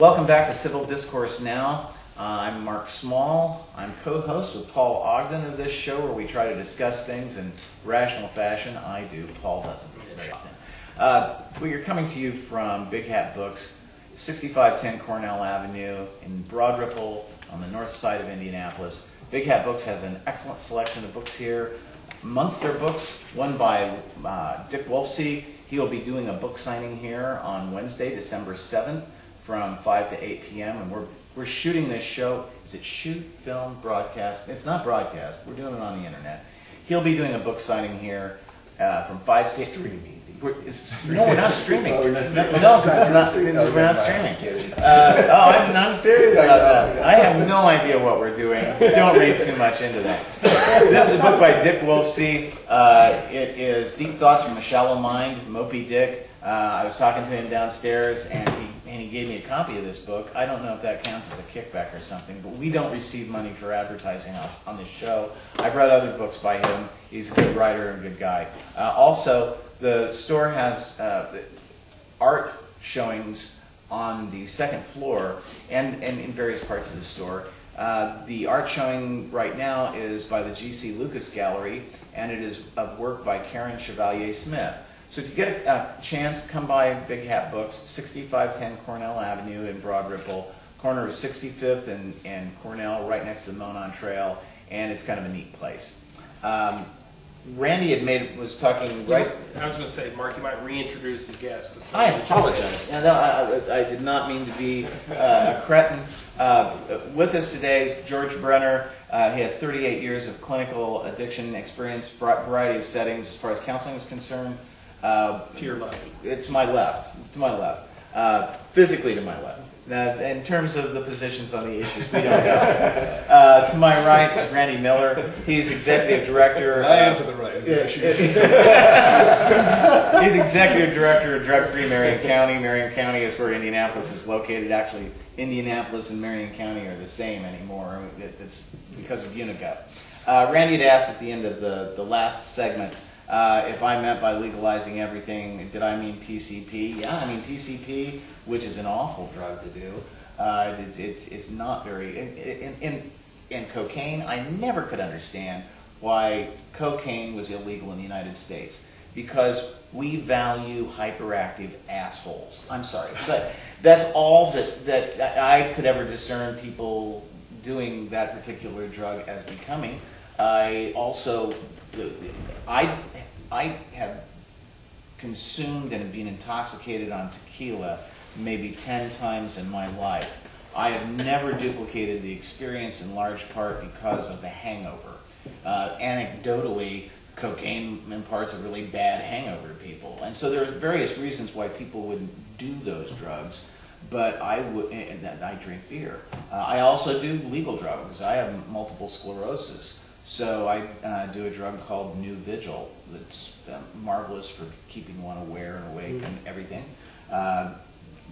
Welcome back to Civil Discourse Now. I'm Mark Small. I'm co-host with Paul Ogden of this show where we try to discuss things in rational fashion. I do. Paul doesn't very often. We are coming to you from Big Hat Books, 6510 Cornell Avenue in Broad Ripple on the north side of Indianapolis. Big Hat Books has an excellent selection of books here. Amongst their books, one by Dick Wolfsey. He will be doing a book signing here on Wednesday, December 7th. From 5 to 8 p.m. and we're shooting this show. Is it shoot, film, broadcast? It's not broadcast. We're doing it on the internet. He'll be doing a book signing here from 5 to 8. Streaming. No, we're not streaming. Oh, no, because it's not. We're not streaming. I'm serious about that. I have no idea what we're doing. Don't read too much into that. This is a book by Dick Wolfsey. It is Deep Thoughts from a Shallow Mind, Mopey Dick. I was talking to him downstairs, and he gave me a copy of this book. I don't know if that counts as a kickback or something, but we don't receive money for advertising on this show. I've read other books by him. He's a good writer and a good guy. Also, the store has art showings on the second floor and in various parts of the store. The art showing right now is by the G.C. Lucas Gallery, and it is of work by Karen Chevalier-Smith. So if you get a chance, come by Big Hat Books, 6510 Cornell Avenue in Broad Ripple, corner of 65th and Cornell, right next to the Monon Trail, and it's kind of a neat place. Randy was talking, right? I was going to say, Mark, you might reintroduce the guest. I apologize. And I did not mean to be a cretin. With us today is George Brenner. He has 38 years of clinical addiction experience, variety of settings as far as counseling is concerned. To your left. To my left. To my left. Physically to my left. Now, in terms of the positions on the issues, we don't know. To my right is Randy Miller. He's executive director. I am to the right. He's executive director of Drugfree Marion County. Marion County is where Indianapolis is located. Actually, Indianapolis and Marion County are the same anymore. It's because of Unicut. Randy had asked at the end of the last segment if I meant by legalizing everything, did I mean PCP? Yeah, I mean PCP, which is an awful drug to do. It's not very... In cocaine, I never could understand why cocaine was illegal in the United States. Because we value hyperactive assholes. I'm sorry, but that's all that I could ever discern people doing that particular drug as becoming. I have consumed and been intoxicated on tequila maybe 10 times in my life. I have never duplicated the experience in large part because of the hangover. Anecdotally, cocaine imparts a really bad hangover to people. And so there are various reasons why people wouldn't do those drugs, but I drink beer. I also do legal drugs. I have multiple sclerosis. So I do a drug called New Vigil that's marvelous for keeping one aware and awake and everything.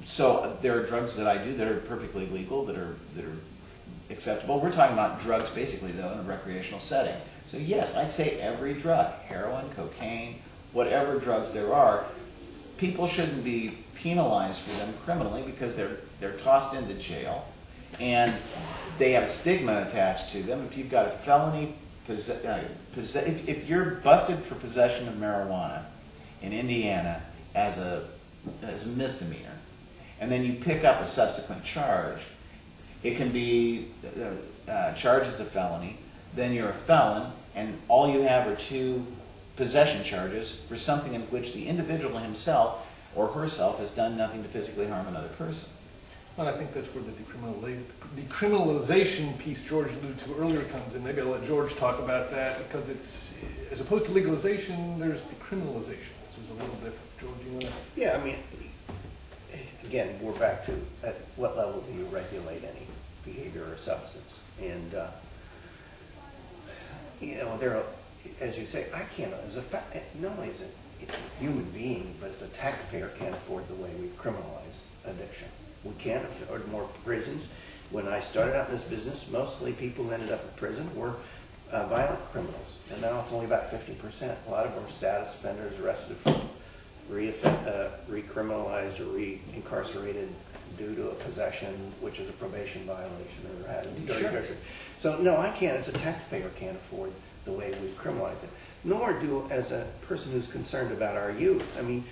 So there are drugs that I do that are perfectly legal, that are acceptable. We're talking about drugs basically though in a recreational setting. So yes, I'd say every drug, heroin, cocaine, whatever drugs there are, people shouldn't be penalized for them criminally because they're tossed into jail and they have a stigma attached to them. If you've got a felony, if you're busted for possession of marijuana in Indiana as a misdemeanor, and then you pick up a subsequent charge, it can be charged as a felony, then you're a felon, and all you have are 2 possession charges for something in which the individual himself or herself has done nothing to physically harm another person. Well, I think that's where the decriminalization piece George alluded to earlier comes in. Maybe I'll let George talk about that because it's, as opposed to legalization, there's decriminalization. This is a little different. George, you want to? Yeah, I mean, again, we're back to at what level do you regulate any behavior or substance? And, you know, there are, as you say, I can't, as a fact, not only as a human being, but as a taxpayer can't afford the way we criminalize addiction. We can't afford more prisons. When I started out in this business, mostly people who ended up in prison were violent criminals, and now it's only about 50%. A lot of them are status offenders arrested for recriminalized or re-incarcerated due to a possession, which is a probation violation, or having dirty Sure. pictures. So no, I can't, as a taxpayer, can't afford the way we've criminalized it. Nor do, as a person who's concerned about our youth. I mean,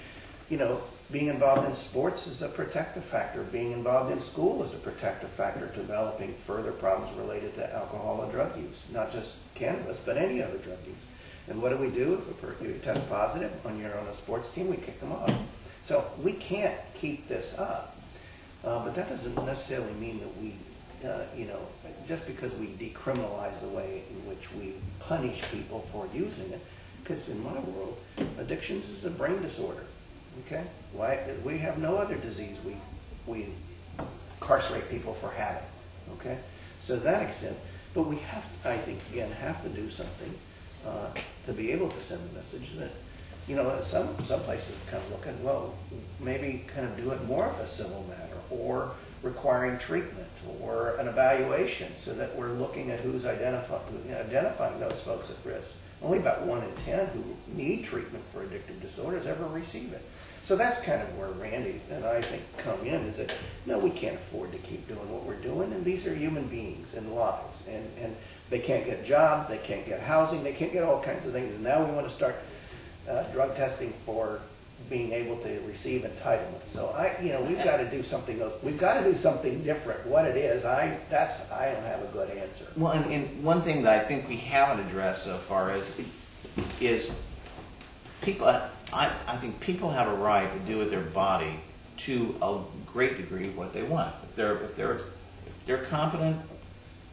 you know, being involved in sports is a protective factor. Being involved in school is a protective factor, developing further problems related to alcohol and drug use, not just cannabis, but any other drug use. And what do we do if you test positive on a sports team? We kick them off. So we can't keep this up. But that doesn't necessarily mean that we, you know, just because we decriminalize the way in which we punish people for using it, because in my world, addictions is a brain disorder. Okay? Why we have no other disease we incarcerate people for having. Okay? So to that extent, but we have, I think, again, have to do something to be able to send the message that, you know, some places kind of look at, well, maybe kind of do it more of a civil matter, or requiring treatment or an evaluation, so that we're looking at who's identifying those folks at risk. Only about 1 in 10 who need treatment for addictive disorders ever receive it. So that's kind of where Randy and I think come in, is that, no, we can't afford to keep doing what we're doing, and these are human beings and lives, and they can't get jobs, they can't get housing, they can't get all kinds of things, and now we want to start drug testing for being able to receive entitlements. So we've got to do something. We've got to do something different. What it is, I don't have a good answer. Well, and one thing that I think we haven't addressed so far is people. I think people have a right to do with their body to a great degree what they want. If they're competent,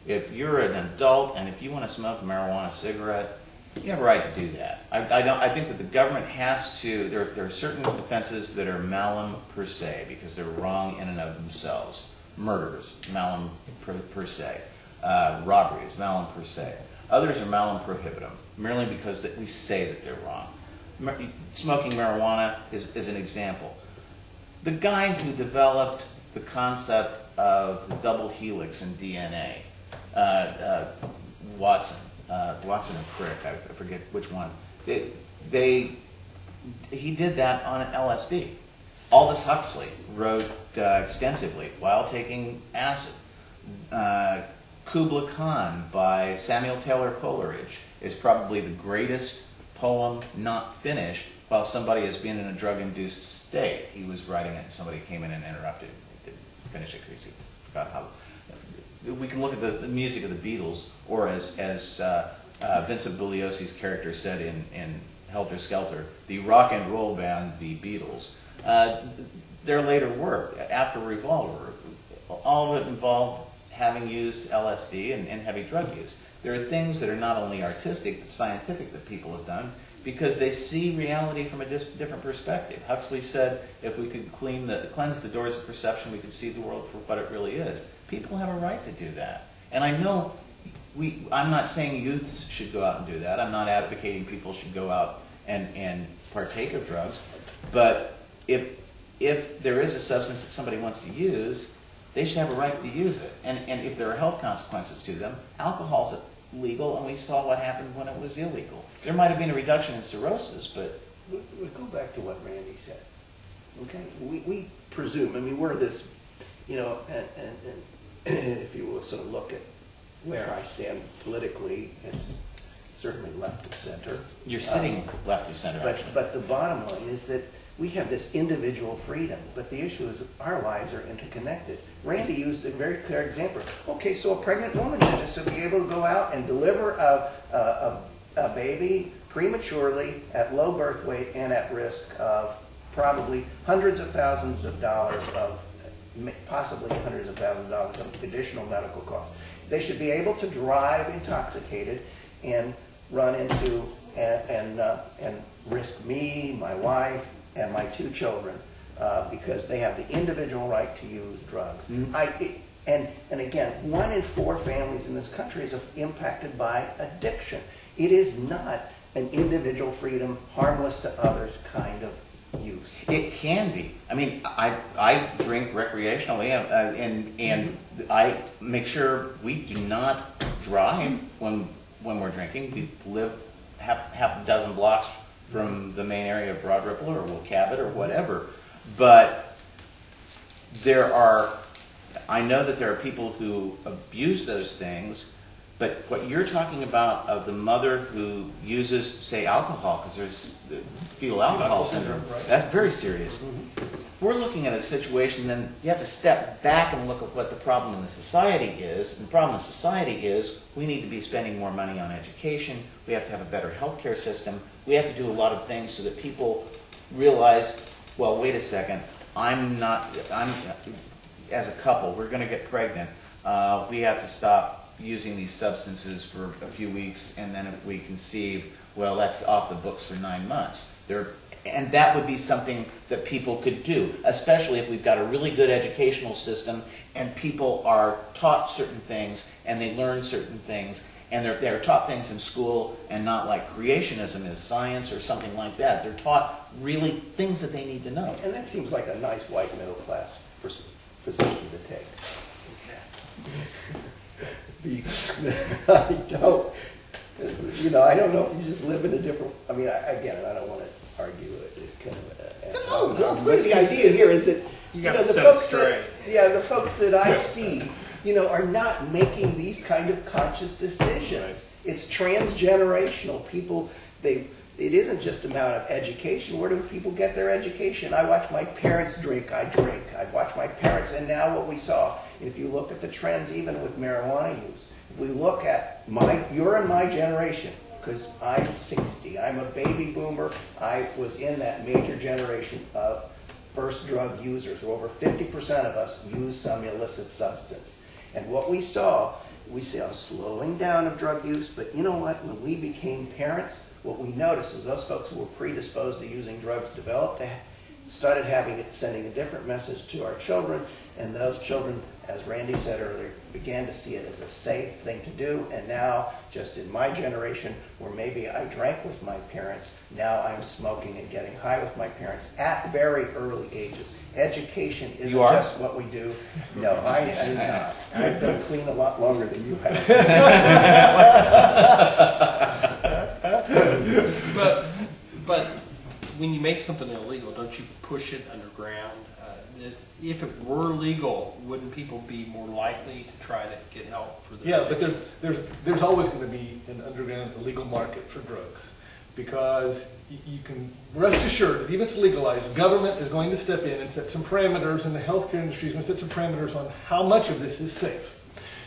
if you're an adult and if you want to smoke a marijuana cigarette, you have a right to do that. I think that the government has to. There are certain offenses that are malum per se because they're wrong in and of themselves. Murders, malum per se. Robberies, malum per se. Others are malum prohibitum, merely because we say that they're wrong. Smoking marijuana is an example. The guy who developed the concept of the double helix in DNA, Watson and Crick, I forget which one. He did that on LSD. Aldous Huxley wrote extensively while taking acid. Kubla Khan by Samuel Taylor Coleridge is probably the greatest poem not finished while somebody has been in a drug-induced state. He was writing it and somebody came in and interrupted. He didn't finish it because he forgot how. We can look at the music of the Beatles, or as Vincent Bugliosi's character said in Helter Skelter, the rock and roll band, the Beatles. Their later work, after Revolver, all of it involved having used LSD and heavy drug use. There are things that are not only artistic but scientific that people have done because they see reality from a different perspective. Huxley said if we could cleanse the doors of perception, we could see the world for what it really is. People have a right to do that. And I know I'm not saying youths should go out and do that. I'm not advocating people should go out and partake of drugs. But if there is a substance that somebody wants to use, they should have a right to use it. And if there are health consequences to them, alcohol's legal, and we saw what happened when it was illegal. There might have been a reduction in cirrhosis, but... We'll go back to what Randy said. Okay? We presume, I mean, we're this, you know, and if you will sort of look at where I stand politically, it's certainly left of center. You're sitting left of center. But the bottom line is that we have this individual freedom, but the issue is our lives are interconnected. Randy used a very clear example. Okay, so a pregnant woman should be able to go out and deliver a baby prematurely at low birth weight and at risk of probably hundreds of thousands of dollars of, possibly hundreds of thousands of dollars of additional medical costs. They should be able to drive intoxicated and run into and risk me, my wife, and my 2 children because they have the individual right to use drugs. Mm-hmm. And again, 1 in 4 families in this country is impacted by addiction. It is not an individual freedom, harmless to others kind of use. It can be. I mean, I drink recreationally, and I make sure we do not drive when we're drinking. We live half a dozen blocks from the main area of Broad Ripple, or we'll cab it or whatever. But I know that there are people who abuse those things, but what you're talking about of the mother who uses, say, alcohol, because there's fetal alcohol syndrome, right. that's very serious. We're looking at a situation, then you have to step back and look at what the problem in the society is. And the problem in society is we need to be spending more money on education. We have to have a better healthcare system. We have to do a lot of things so that people realize, well, wait a second, as a couple, we're going to get pregnant. We have to stop using these substances for a few weeks, and then if we conceive, well, that's off the books for 9 months. And that would be something that people could do, especially if we've got a really good educational system and people are taught certain things and they learn certain things, and they're taught things in school and not like creationism is science or something like that. They're taught really things that they need to know. And that seems like a nice white middle class position to take. I don't, I don't know if you just live in a different, I don't want to argue it kind of. No, but please. the idea here is that, You gotta the set it folks straight. the folks that I see, are not making these kind of conscious decisions. Right. It's transgenerational. People, it isn't just a matter of education. Where do people get their education? I watch my parents drink, I drink. I watch my parents, and now what we saw, if you look at the trends even with marijuana use, if we look at you're in my generation, because I'm 60, I'm a baby boomer, I was in that major generation of first drug users, where over 50% of us use some illicit substance. And what we saw a slowing down of drug use, but you know what? When we became parents, what we noticed is those folks who were predisposed to using drugs started sending a different message to our children, and those children, as Randy said earlier, began to see it as a safe thing to do. And now, just in my generation, where maybe I drank with my parents, now I'm smoking and getting high with my parents at very early ages. Education isn't just what we do. No, I am not. I've been clean a lot longer than you have. But when you make something illegal, don't you push it underground? If it were legal, wouldn't people be more likely to try to get help for their Yeah, but addictions? there's always going to be an underground illegal market for drugs, because you can rest assured that even if it's legalized, government is going to step in and set some parameters, and the healthcare industry is going to set some parameters on how much of this is safe.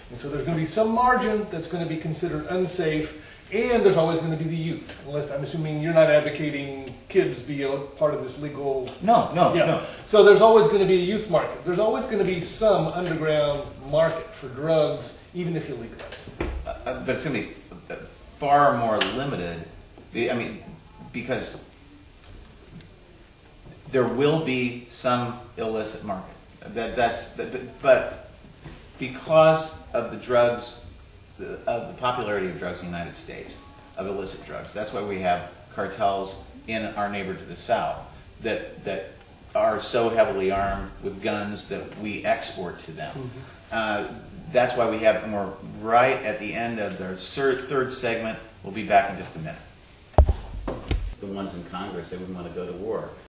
And so there's going to be some margin that's going to be considered unsafe, and there's always going to be the youth. Unless, I'm assuming you're not advocating kids be a part of this legal... No. So there's always going to be a youth market. There's always going to be some underground market for drugs, even if you legalize. But it's going to be far more limited. Because there will be some illicit market. But because of the drugs, of the popularity of drugs in the United States, of illicit drugs, that's why we have cartels in our neighbor to the south that are so heavily armed with guns that we export to them. That's why we have, and we're right at the end of the third segment. We'll be back in just a minute. The ones in Congress, they wouldn't want to go to war.